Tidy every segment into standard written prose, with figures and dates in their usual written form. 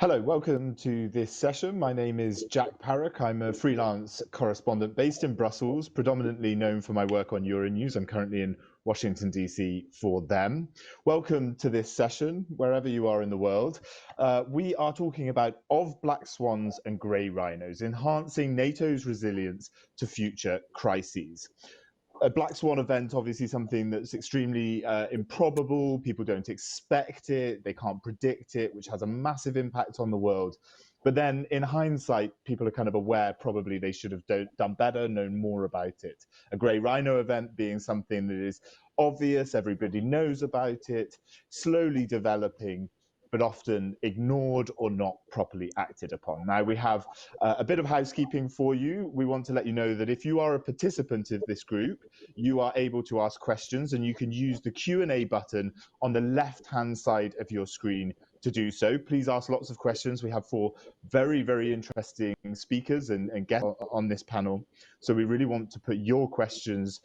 Hello, welcome to this session. My name is Jack Parrock. I'm a freelance correspondent based in Brussels, predominantly known for my work on Euronews. I'm currently in Washington, DC for them. Welcome to this session, wherever you are in the world. We are talking about of black swans and grey rhinos, enhancing NATO's resilience to future crises. A black swan event, obviously something that's extremely improbable. People don't expect it, they can't predict it, which has a massive impact on the world. But then in hindsight, people are kind of aware probably they should have done better, known more about it. A Grey Rhino event being something that is obvious, everybody knows about it, slowly developing, but often ignored or not properly acted upon. Now, we have a bit of housekeeping for you. We want to let you know that if you are a participant of this group, you are able to ask questions, and you can use the Q&A button on the left-hand side of your screen to do so. Please ask lots of questions. We have 4 very, very interesting speakers and guests on this panel, so we really want to put your questions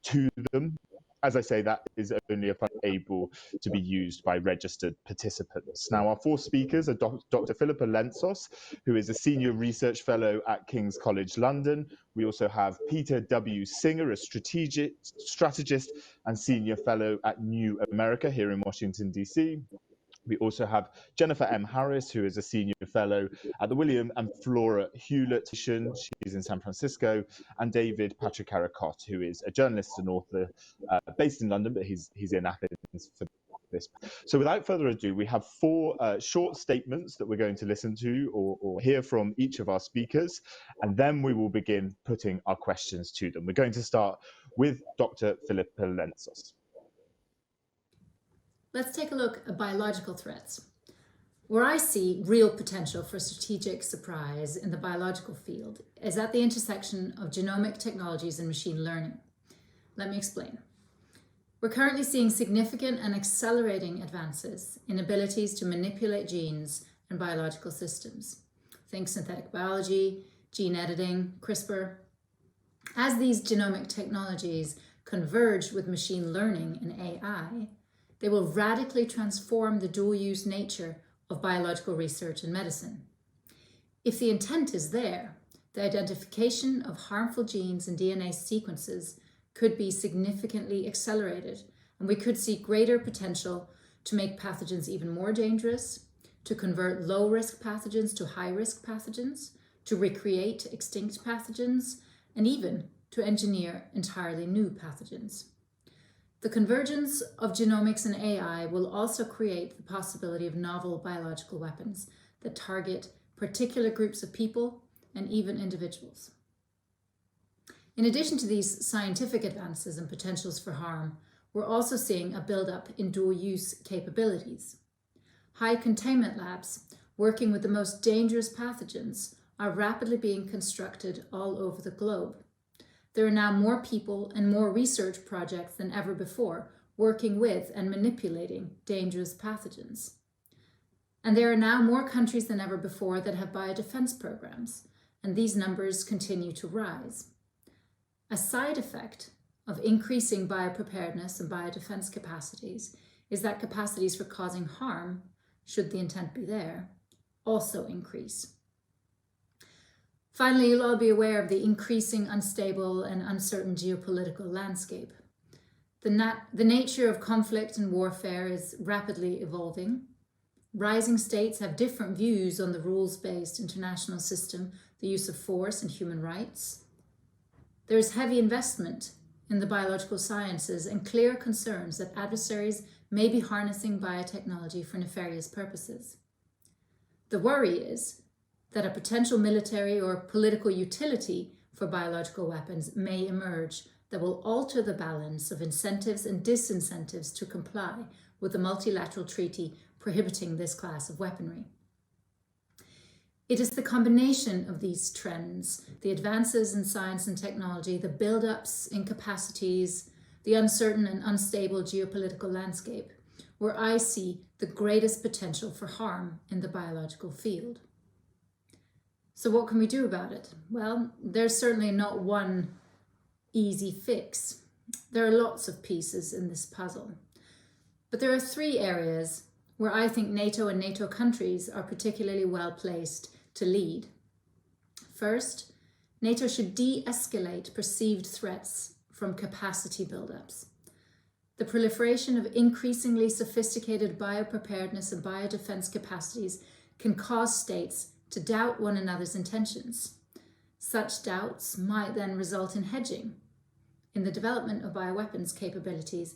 to them. As I say, that is only able to be used by registered participants. Now, our 4 speakers are Dr. Filippa Lentzos, who is a Senior Research Fellow at King's College London. We also have Peter W. Singer, a strategist and Senior Fellow at New America here in Washington, DC. We also have Jennifer M. Harris, who is a Senior Fellow at the William and Flora Hewlett. She's in San Francisco, and David Patrikarakos, who is a journalist and author based in London, but he's in Athens for this. So without further ado, we have 4 short statements that we're going to listen to or hear from each of our speakers, and then we will begin putting our questions to them. We're going to start with Dr. Filippa Lentzos. Let's take a look at biological threats. Where I see real potential for strategic surprise in the biological field is at the intersection of genomic technologies and machine learning. Let me explain. We're currently seeing significant and accelerating advances in abilities to manipulate genes and biological systems. Think synthetic biology, gene editing, CRISPR. As these genomic technologies converge with machine learning and AI, they will radically transform the dual-use nature of biological research and medicine. If the intent is there, the identification of harmful genes and DNA sequences could be significantly accelerated, and we could see greater potential to make pathogens even more dangerous, to convert low-risk pathogens to high-risk pathogens, to recreate extinct pathogens, and even to engineer entirely new pathogens. The convergence of genomics and AI will also create the possibility of novel biological weapons that target particular groups of people and even individuals. In addition to these scientific advances and potentials for harm, we're also seeing a build-up in dual-use capabilities. High containment labs working with the most dangerous pathogens are rapidly being constructed all over the globe. There are now more people and more research projects than ever before working with and manipulating dangerous pathogens. And there are now more countries than ever before that have biodefense programs, and these numbers continue to rise. A side effect of increasing biopreparedness and biodefense capacities is that capacities for causing harm, should the intent be there, also increase. Finally, you'll all be aware of the increasing unstable and uncertain geopolitical landscape. The nature of conflict and warfare is rapidly evolving. Rising states have different views on the rules-based international system, the use of force and human rights. There is heavy investment in the biological sciences and clear concerns that adversaries may be harnessing biotechnology for nefarious purposes. The worry is that a potential military or political utility for biological weapons may emerge that will alter the balance of incentives and disincentives to comply with the multilateral treaty prohibiting this class of weaponry. It is the combination of these trends, the advances in science and technology, the build-ups in capacities, the uncertain and unstable geopolitical landscape, where I see the greatest potential for harm in the biological field. So what can we do about it? Well, there's certainly not one easy fix. There are lots of pieces in this puzzle. But there are 3 areas where I think NATO and NATO countries are particularly well placed to lead. First, NATO should de-escalate perceived threats from capacity buildups. The proliferation of increasingly sophisticated biopreparedness and biodefense capacities can cause states to doubt one another's intentions. Such doubts might then result in hedging, in the development of bioweapons capabilities,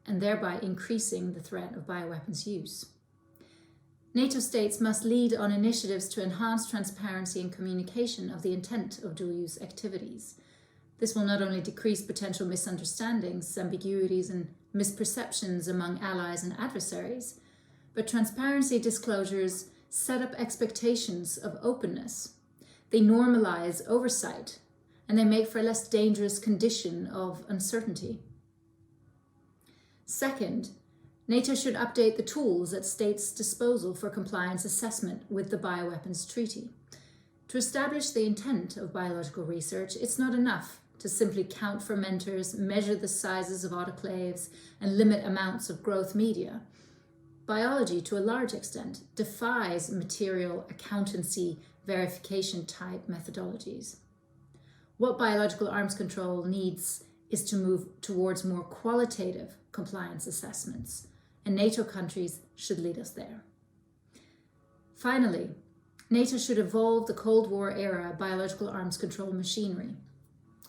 and thereby increasing the threat of bioweapons use. NATO states must lead on initiatives to enhance transparency and communication of the intent of dual-use activities. This will not only decrease potential misunderstandings, ambiguities, and misperceptions among allies and adversaries, but transparency disclosures set up expectations of openness. They normalize oversight, and they make for a less dangerous condition of uncertainty. Second, NATO should update the tools at states' disposal for compliance assessment with the Bioweapons Treaty. To establish the intent of biological research, it's not enough to simply count fermenters, measure the sizes of autoclaves, and limit amounts of growth media. Biology, to a large extent, defies material accountancy verification type methodologies. What biological arms control needs is to move towards more qualitative compliance assessments, and NATO countries should lead us there. Finally, NATO should evolve the Cold War era biological arms control machinery.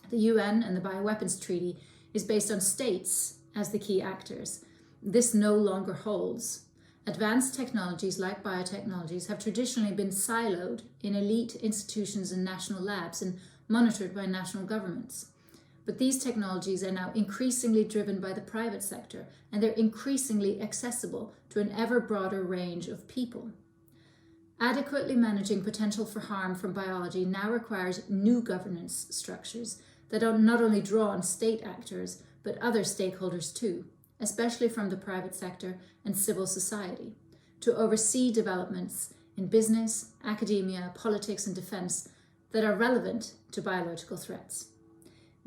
The UN and the Bioweapons Treaty is based on states as the key actors. This no longer holds. Advanced technologies like biotechnologies have traditionally been siloed in elite institutions and national labs and monitored by national governments. But these technologies are now increasingly driven by the private sector, and they're increasingly accessible to an ever broader range of people. Adequately managing potential for harm from biology now requires new governance structures that not only draw on state actors, but other stakeholders too, especially from the private sector and civil society, to oversee developments in business, academia, politics, and defense that are relevant to biological threats.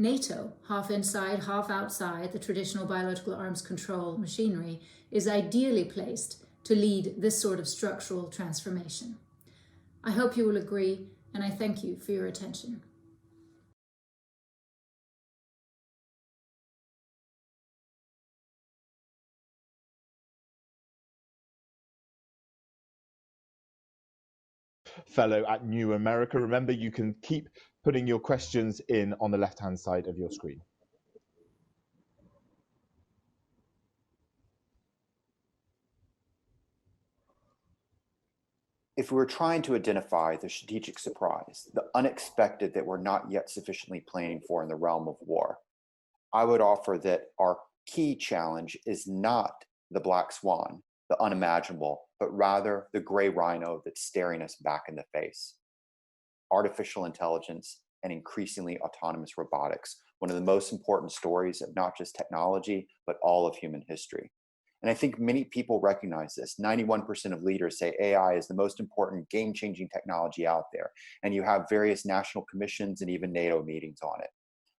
NATO, half inside, half outside the traditional biological arms control machinery, is ideally placed to lead this sort of structural transformation. I hope you will agree, and I thank you for your attention. Fellow at New America, remember you can keep putting your questions in on the left-hand side of your screen. If we were trying to identify the strategic surprise, the unexpected that we're not yet sufficiently planning for in the realm of war, I would offer that our key challenge is not the black swan, the unimaginable, but rather the gray rhino that's staring us back in the face. Artificial intelligence and increasingly autonomous robotics, one of the most important stories of not just technology, but all of human history. And I think many people recognize this. 91% of leaders say AI is the most important game-changing technology out there. And you have various national commissions and even NATO meetings on it.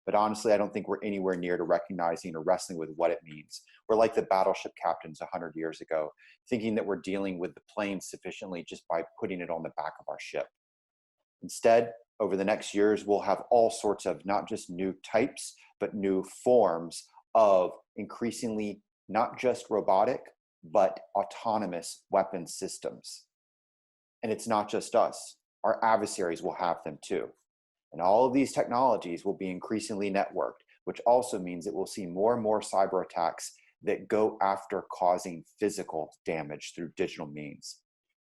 But honestly, I don't think we're anywhere near to recognizing or wrestling with what it means. We're like the battleship captains 100 years ago, thinking that we're dealing with the plane sufficiently just by putting it on the back of our ship. Instead, over the next years, we'll have all sorts of not just new types, but new forms of increasingly not just robotic, but autonomous weapon systems. And it's not just us. Our adversaries will have them too. And all of these technologies will be increasingly networked, which also means that we'll see more and more cyber attacks that go after causing physical damage through digital means.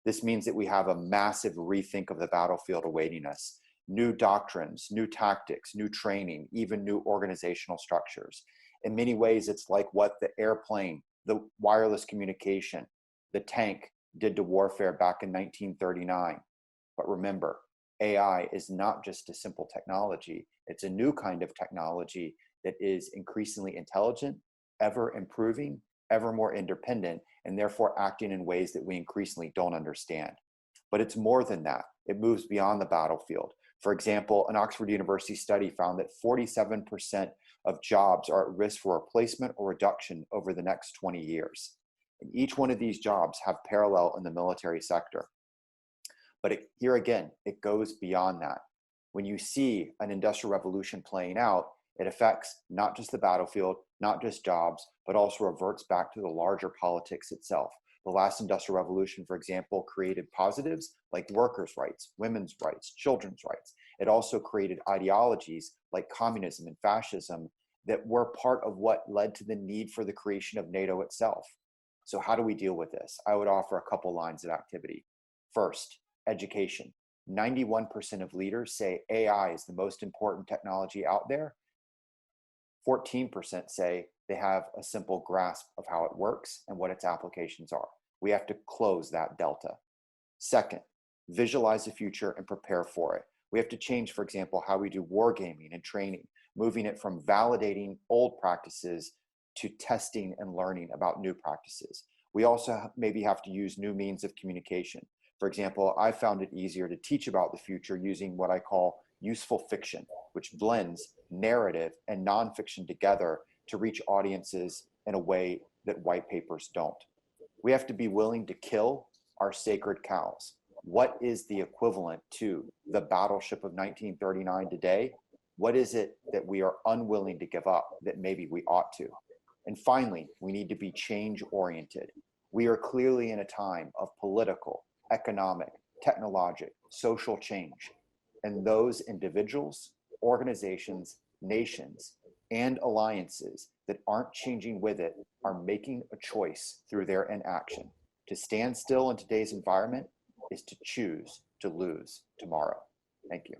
This means that we have a massive rethink of the battlefield awaiting us. New doctrines, new tactics, new training, even new organizational structures. In many ways, it's like what the airplane, the wireless communication, the tank did to warfare back in 1939. But remember, AI is not just a simple technology. It's a new kind of technology that is increasingly intelligent, ever improving, ever more independent, and therefore acting in ways that we increasingly don't understand. But it's more than that. It moves beyond the battlefield. For example, an Oxford University study found that 47% of jobs are at risk for replacement or reduction over the next 20 years. And each one of these jobs have parallel in the military sector. But here again, it goes beyond that. When you see an industrial revolution playing out, it affects not just the battlefield, not just jobs, but also reverts back to the larger politics itself. The last industrial revolution, for example, created positives like workers' rights, women's rights, children's rights. It also created ideologies like communism and fascism that were part of what led to the need for the creation of NATO itself. So how do we deal with this? I would offer a couple lines of activity. First, education. 91% of leaders say AI is the most important technology out there. 14% say they have a simple grasp of how it works and what its applications are. We have to close that delta. Second, visualize the future and prepare for it. We have to change, for example, how we do wargaming and training, moving it from validating old practices to testing and learning about new practices. We also maybe have to use new means of communication. For example, I found it easier to teach about the future using what I call useful fiction, which blends narrative and nonfiction together to reach audiences in a way that white papers don't. We have to be willing to kill our sacred cows. What is the equivalent to the battleship of 1939 today? What is it that we are unwilling to give up that maybe we ought to? And finally, we need to be change-oriented. We are clearly in a time of political, economic, technological, social change. And those individuals, organizations, nations, and alliances that aren't changing with it are making a choice through their inaction. To stand still in today's environment is to choose to lose tomorrow. Thank you.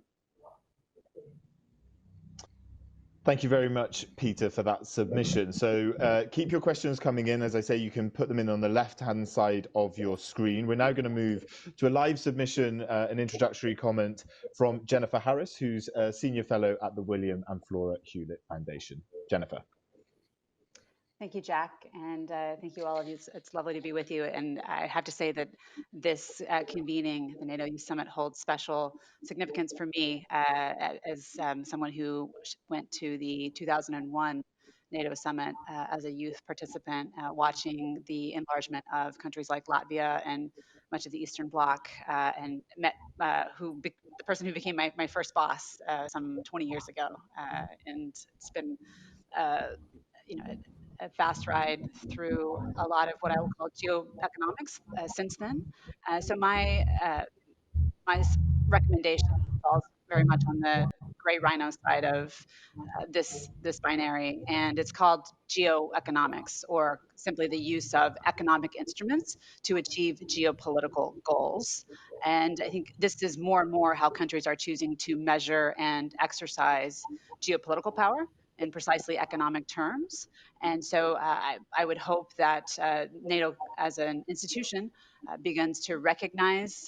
Thank you very much, Peter, for that submission. So keep your questions coming in. As I say, you can put them in on the left-hand side of your screen. We're now going to move to a live submission, an introductory comment from Jennifer Harris, who's a senior fellow at the William and Flora Hewlett Foundation. Jennifer. Thank you, Jack, and thank you all of you. It's lovely to be with you. And I have to say that this convening the NATO Youth Summit holds special significance for me as someone who went to the 2001 NATO Summit as a youth participant, watching the enlargement of countries like Latvia and much of the Eastern Bloc, and met the person who became my first boss some 20 years ago. And it's been, a fast ride through a lot of what I will call geoeconomics since then. So my recommendation falls very much on the Grey Rhino side of this binary, and it's called geoeconomics, or simply the use of economic instruments to achieve geopolitical goals. And I think this is more and more how countries are choosing to measure and exercise geopolitical power in precisely economic terms. And so I would hope that NATO as an institution begins to recognize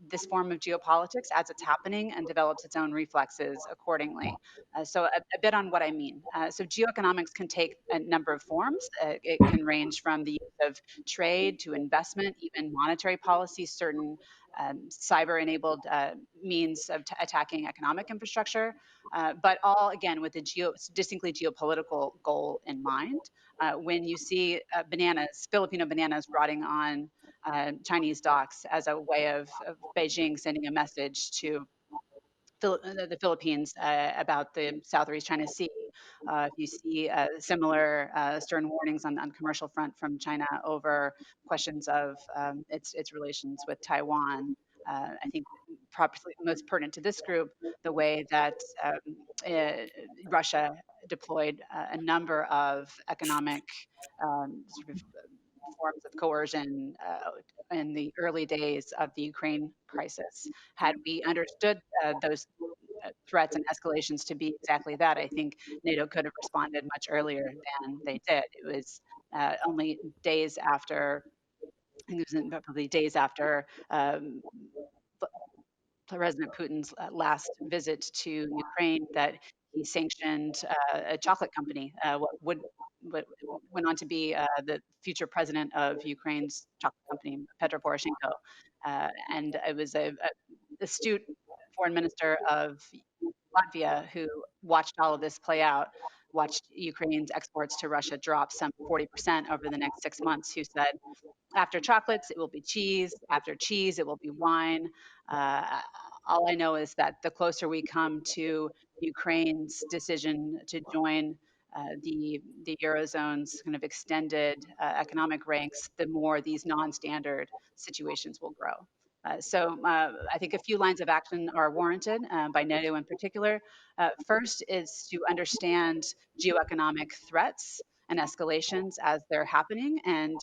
this form of geopolitics as it's happening and develops its own reflexes accordingly. So a bit on what I mean. So geoeconomics can take a number of forms. It can range from the use of trade to investment, even monetary policy, certain cyber-enabled means of attacking economic infrastructure, but all, again, with a distinctly geopolitical goal in mind. When you see Filipino bananas rotting on Chinese docks as a way of Beijing sending a message to the Philippines about the South or East China Sea. If you see similar stern warnings on the commercial front from China over questions of its relations with Taiwan. I think probably most pertinent to this group, the way that Russia deployed a number of economic sort of forms of coercion in the early days of the Ukraine crisis. Had we understood those threats and escalations to be exactly that, I think NATO could have responded much earlier than they did. It was only days after, I think it was probably days after President Putin's last visit to Ukraine that he sanctioned a chocolate company, what went on to be the future president of Ukraine's chocolate company, Petro Poroshenko. And it was a astute foreign minister of Latvia who watched all of this play out, watched Ukraine's exports to Russia drop some 40% over the next 6 months, who said, after chocolates, it will be cheese. After cheese, it will be wine. All I know is that the closer we come to Ukraine's decision to join the Eurozone's kind of extended economic ranks, the more these non-standard situations will grow. So I think a few lines of action are warranted by NATO in particular. First is to understand geoeconomic threats and escalations as they're happening, and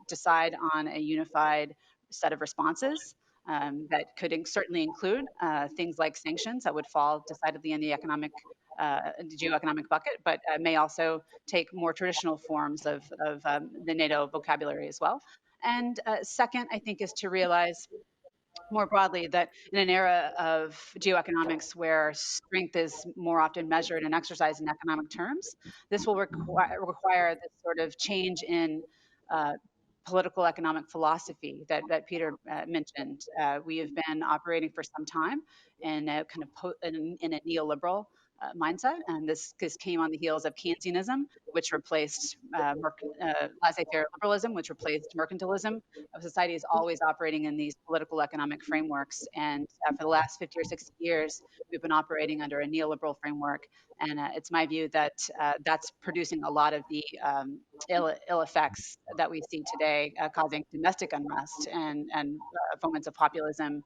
decide on a unified set of responses that could certainly include things like sanctions that would fall decidedly in the geoeconomic bucket, but may also take more traditional forms of the NATO vocabulary as well. And second, I think, is to realize more broadly that in an era of geoeconomics where strength is more often measured and exercised in economic terms, this will require this sort of change in political economic philosophy that Peter mentioned. We have been operating for some time in a kind of in a neoliberal mindset, and this came on the heels of Keynesianism, which replaced laissez-faire liberalism, which replaced mercantilism. Society is always operating in these political economic frameworks, and for the last 50 or 60 years, we've been operating under a neoliberal framework. And it's my view that that's producing a lot of the ill effects that we see today, causing domestic unrest and moments of populism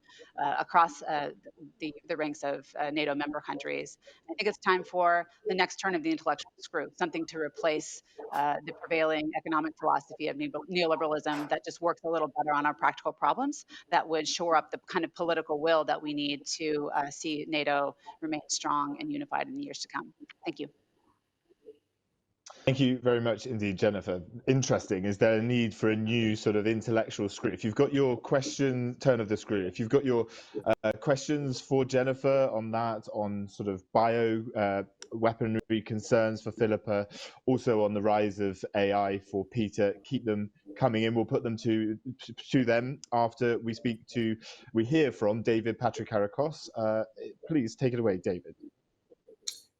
across the ranks of NATO member countries. I think it's time for the next turn of the intellectual screw, something to replace the prevailing economic philosophy of neoliberalism that just works a little better on our practical problems, that would shore up the kind of political will that we need to see NATO remain strong and unified in the years to come. Thank you. Thank you very much indeed, Jennifer. Interesting. Is there a need for a new sort of intellectual screw? If you've got your turn of the screw, if you've got your questions for Jennifer on that, on sort of weaponry concerns for Filippa, also on the rise of AI for Peter, keep them coming in. We'll put them to them after we hear from David Patrikarakos. Please take it away, David.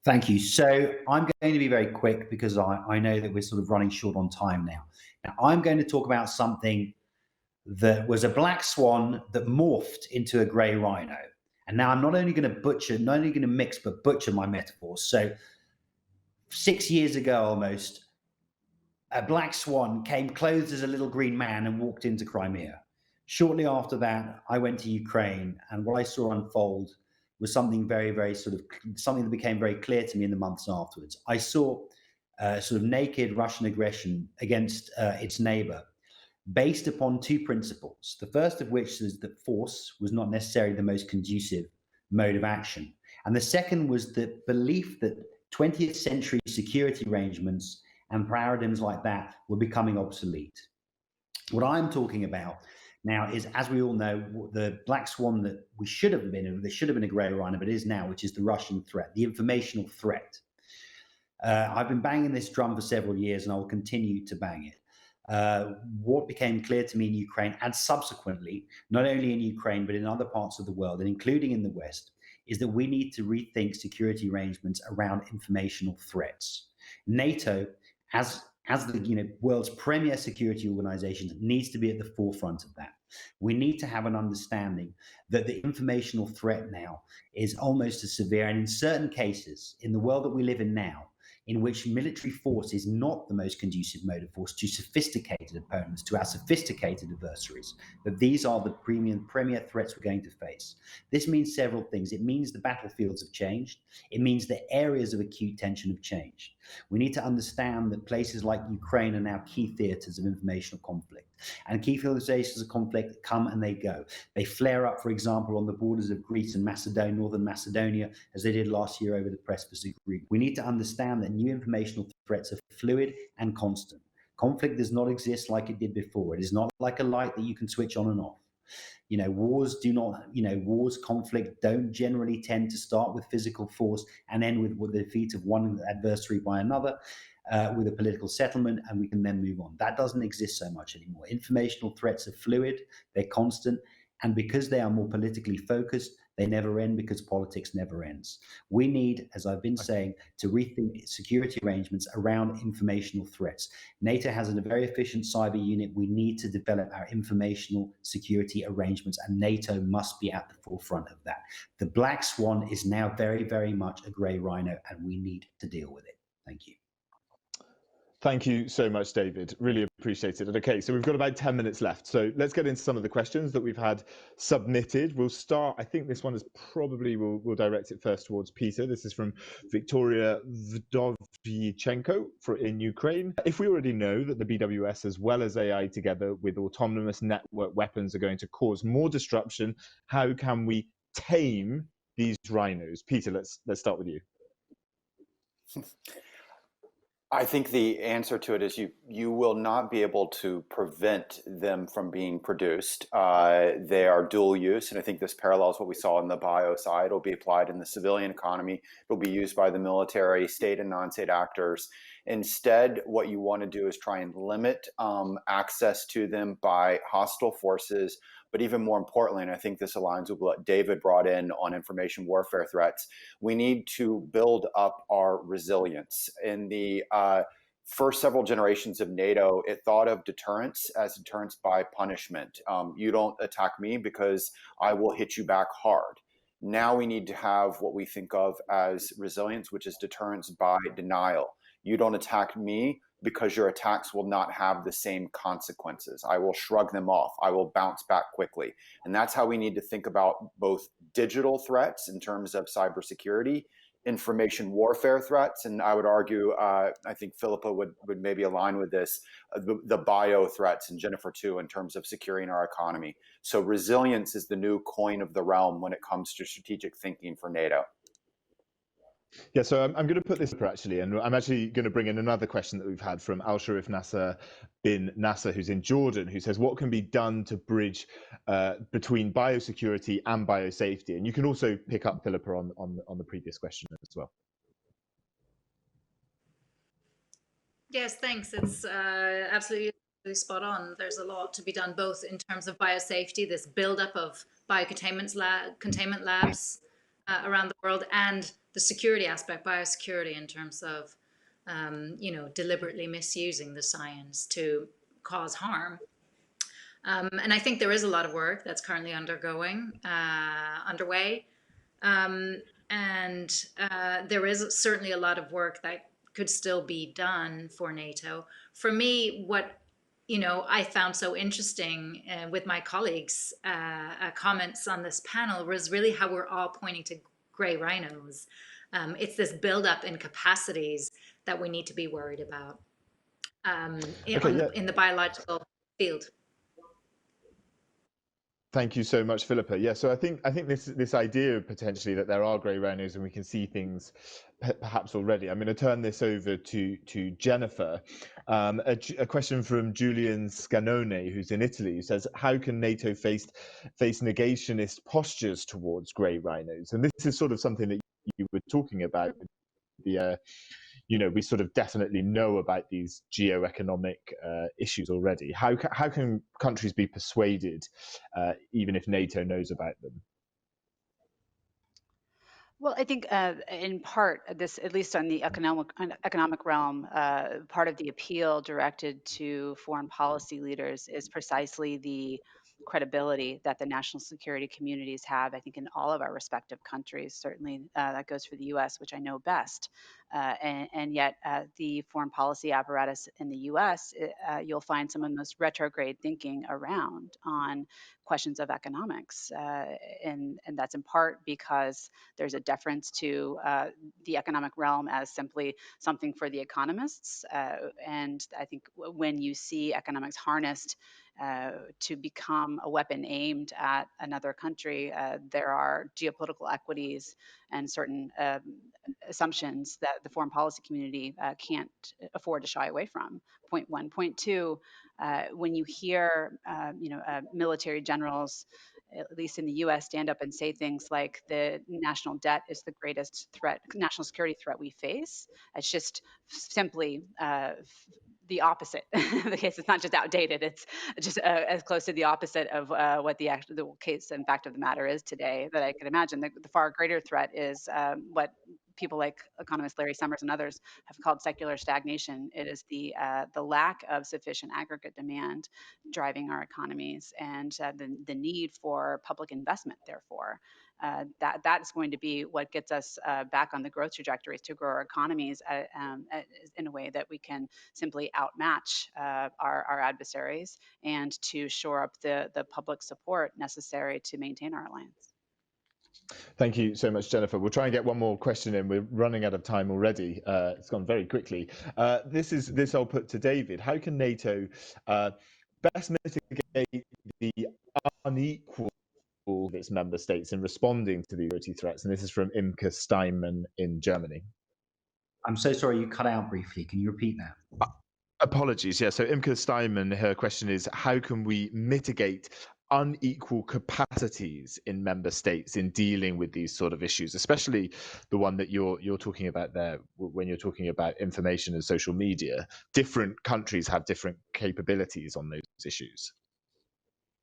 Thank you. So I'm going to be very quick because I know that we're sort of running short on time now. Now, I'm going to talk about something that was a black swan that morphed into a grey rhino. And now I'm not only going to mix, but butcher my metaphors. So 6 years ago almost, a black swan came clothed as a little green man and walked into Crimea. Shortly after that, I went to Ukraine, and what I saw unfold was something very, very something that became very clear to me in the months afterwards. I saw sort of naked Russian aggression against its neighbor based upon two principles. The first of which is that force was not necessarily the most conducive mode of action. And the second was the belief that 20th century security arrangements and paradigms like that were becoming obsolete. What I'm talking about now is, as we all know, the black swan that there should have been a grey rhino, but it is now, which is the Russian threat, the informational threat. I've been banging this drum for several years, and I will continue to bang it. What became clear to me in Ukraine, and subsequently, not only in Ukraine, but in other parts of the world, and including in the West, is that we need to rethink security arrangements around informational threats. NATO, as the world's premier security organization, needs to be at the forefront of that. We need to have an understanding that the informational threat now is almost as severe, and in certain cases, in the world that we live in now, in which military force is not the most conducive mode of force to sophisticated opponents, to our sophisticated adversaries, that these are the premier threats we're going to face. This means several things. It means the battlefields have changed. It means the areas of acute tension have changed. We need to understand that places like Ukraine are now key theaters of informational conflict. And key theaters of conflict come and they go. They flare up, for example, on the borders of Greece and Macedonia, northern Macedonia, as they did last year over the precipice of Greece. We need to understand that new informational threats are fluid and constant. Conflict does not exist like it did before. It is not like a light that you can switch on and off. Conflict don't generally tend to start with physical force and end with the defeat of one adversary by another, with a political settlement, and we can then move on. That doesn't exist so much anymore. Informational threats are fluid, they're constant, and because they are more politically focused, They never end because politics never ends. We need, as I've been saying, to rethink security arrangements around informational threats. NATO has a very efficient cyber unit. We need to develop our informational security arrangements, and NATO must be at the forefront of that. The black swan is now very, very much a grey rhino, and we need to deal with it. Thank you. Thank you so much, David. Really appreciate it. Okay, so we've got about 10 minutes left. So let's get into some of the questions that we've had submitted. We'll start, I think this one is probably, we'll direct it first towards Peter. This is from Victoria Vdovchenko in Ukraine. If we already know that the BWS as well as AI together with autonomous network weapons are going to cause more disruption, how can we tame these rhinos? Peter, let's start with you. I think the answer to it is you will not be able to prevent them from being produced. They are dual use, and I think this parallels what we saw in the bio side. It'll be applied in the civilian economy. It'll be used by the military, state and non-state actors. Instead, what you want to do is try and limit access to them by hostile forces. But even more importantly, and I think this aligns with what David brought in on information warfare threats, we need to build up our resilience. In the first several generations of NATO, it thought of deterrence as deterrence by punishment. You don't attack me because I will hit you back hard. Now we need to have what we think of as resilience, which is deterrence by denial. You don't attack me because your attacks will not have the same consequences. I will shrug them off. I will bounce back quickly. And that's how we need to think about both digital threats in terms of cybersecurity, information warfare threats, and I would argue, I think Filippa would maybe align with this, the bio threats, and Jennifer too, in terms of securing our economy. So resilience is the new coin of the realm when it comes to strategic thinking for NATO. Yeah, so I'm going to put this up actually, and I'm actually going to bring in another question that we've had from Al Sharif Nasser bin Nasser, who's in Jordan, who says, what can be done to bridge between biosecurity and biosafety? And you can also pick up, Filippa, on the previous question as well. Yes, thanks. It's absolutely spot on. There's a lot to be done, both in terms of biosafety, this buildup of biocontainment labs around the world, and the security aspect, biosecurity, in terms of deliberately misusing the science to cause harm. And I think there is a lot of work that's currently underway. And there is certainly a lot of work that could still be done for NATO. For me, what I found so interesting with my colleagues' comments on this panel was really how we're all pointing to grey rhinos. It's this buildup in capacities that we need to be worried about in the biological field. Thank you so much, Filippa. Yeah, so I think this idea potentially that there are grey rhinos and we can see things perhaps already. I'm going to turn this over to Jennifer. A question from Julian Scanone, who's in Italy, who says, how can NATO face negationist postures towards grey rhinos? And this is sort of something that you were talking about. We sort of definitely know about these geoeconomic issues already. How can countries be persuaded, even if NATO knows about them? Well, I think in part, this, at least on the economic realm, part of the appeal directed to foreign policy leaders is precisely the credibility that the national security communities have, I think, in all of our respective countries. Certainly that goes for the US, which I know best. And yet the foreign policy apparatus in the US, you'll find some of the most retrograde thinking around on questions of economics. And that's in part because there's a deference to the economic realm as simply something for the economists. And I think when you see economics harnessed to become a weapon aimed at another country, there are geopolitical equities and certain assumptions that the foreign policy community can't afford to shy away from. Point one. Point two, when you hear military generals, at least in the US, stand up and say things like the national debt is the greatest threat, national security threat we face, it's just simply the opposite. The case is not just outdated; it's just as close to the opposite of what the case and fact of the matter is today that I could imagine. The far greater threat is what people like economist Larry Summers and others have called secular stagnation. It is the lack of sufficient aggregate demand driving our economies, and the need for public investment. Therefore, that's going to be what gets us back on the growth trajectories to grow our economies in a way that we can simply outmatch our adversaries and to shore up the public support necessary to maintain our alliance. Thank you so much, Jennifer. We'll try and get one more question in. We're running out of time already. It's gone very quickly. This I'll put to David. How can NATO best mitigate the unequal of its member states in responding to the security threats? And this is from Imke Steinman in Germany. I'm so sorry, you cut out briefly. Can you repeat that? Apologies. Yeah. So Imke Steinman, her question is, how can we mitigate unequal capacities in member states in dealing with these sort of issues, especially the one that you're talking about there when you're talking about information and social media? Different countries have different capabilities on those issues.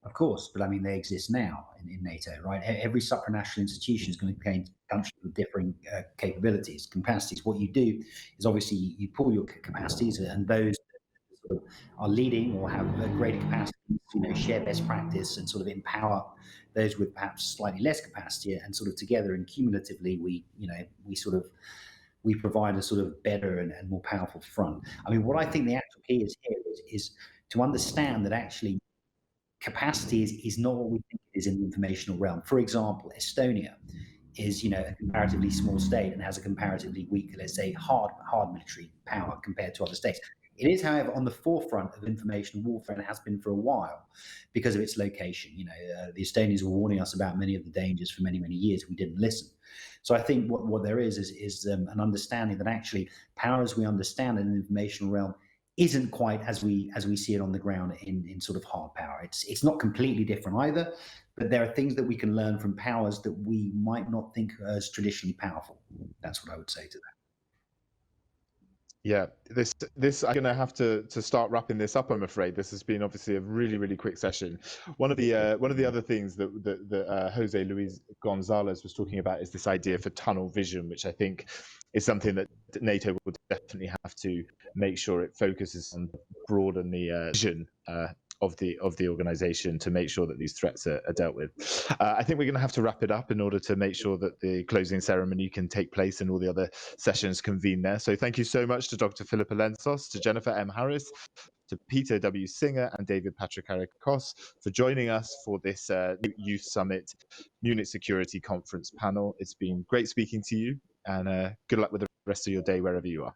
Of course, but I mean, they exist now in NATO, right? Every supranational institution is going to contain countries with differing capabilities, capacities. What you do is obviously you pull your capacities, and those that sort of are leading or have a greater capacity, share best practice and sort of empower those with perhaps slightly less capacity, and sort of together and cumulatively we provide a sort of better and more powerful front. I mean, what I think the actual key is here is to understand that actually capacity is not what we think it is in the informational realm. For example, Estonia is, a comparatively small state and has a comparatively weak, let's say, hard military power compared to other states. It is, however, on the forefront of information warfare and has been for a while because of its location. The Estonians were warning us about many of the dangers for many, many years. We didn't listen. So I think what there is an understanding that actually power as we understand it in the informational realm isn't quite as we see it on the ground in sort of hard power. It's not completely different either, but there are things that we can learn from powers that we might not think as traditionally powerful. That's what I would say to that. Yeah, this I'm going to have to start wrapping this up. I'm afraid this has been obviously a really, really quick session. One of the other things that Jose Luis Gonzalez was talking about is this idea for tunnel vision, which I think is something that NATO will definitely have to make sure it focuses on, broaden the vision of the organization to make sure that these threats are dealt with. I think we're going to have to wrap it up in order to make sure that the closing ceremony can take place and all the other sessions convene there. So thank you so much to Dr. Filippa Lentzos, to Jennifer M. Harris, to Peter W. Singer and David Patrikarakos for joining us for this Youth Summit Munich Security Conference panel. It's been great speaking to you, and good luck with the rest of your day wherever you are.